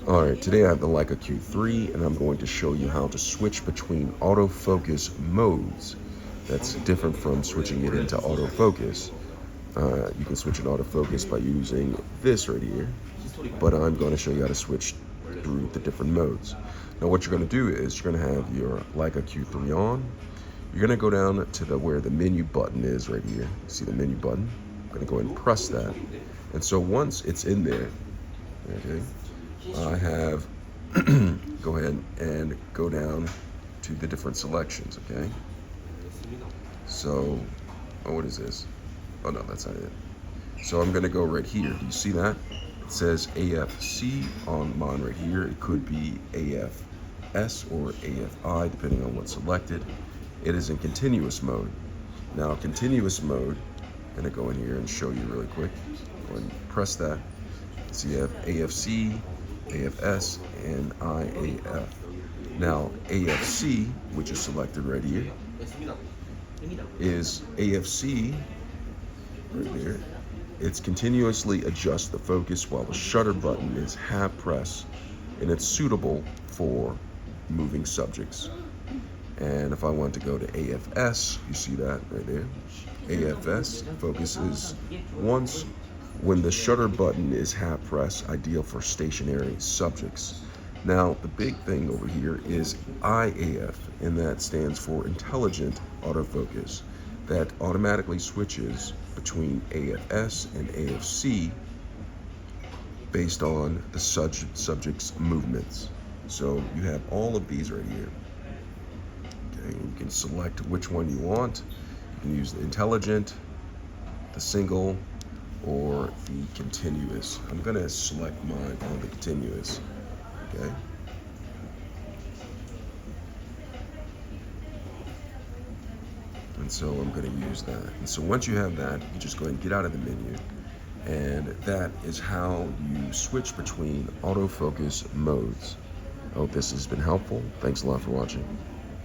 Alright, today I have the Leica Q3 and I'm going to show you how to switch between autofocus modes. That's different from switching it into autofocus. You can switch in autofocus by using this right here, but I'm going to show you how to switch through the different modes. Now what you're going to do is you're going to have your Leica Q3 on. You're going to go down to where the menu button is right here. See the menu button? I'm going to go ahead and press that. And so once it's in there, okay, I have go ahead and go down to the different selections, okay? So, what is this? Oh no, that's not it. So I'm gonna go right here. Do you see that? It says AFC on mine right here. It could be AFS or AFI, depending on what's selected. It is in continuous mode. Now, continuous mode, I'm gonna go in here and show you really quick. Go ahead and press that. So you have AFC, AFS, and IAF. Now, AFC, which is selected right here, is AFC, right there. It's continuously adjusts the focus while the shutter button is half pressed, and it's suitable for moving subjects. And if I want to go to AFS, you see that right there. AFS focuses once when the shutter button is half pressed, ideal for stationary subjects. Now, the big thing over here is IAF, and that stands for Intelligent Autofocus. That automatically switches between AFS and AFC based on the subject's movements. So you have all of these right here. Okay, you can select which one you want. You can use the Intelligent, the Single, or the continuous. I'm gonna select mine on the continuous, okay? And so I'm gonna use that. And so once you have that, you just go ahead and get out of the menu. And that is how you switch between autofocus modes. I hope this has been helpful. Thanks a lot for watching.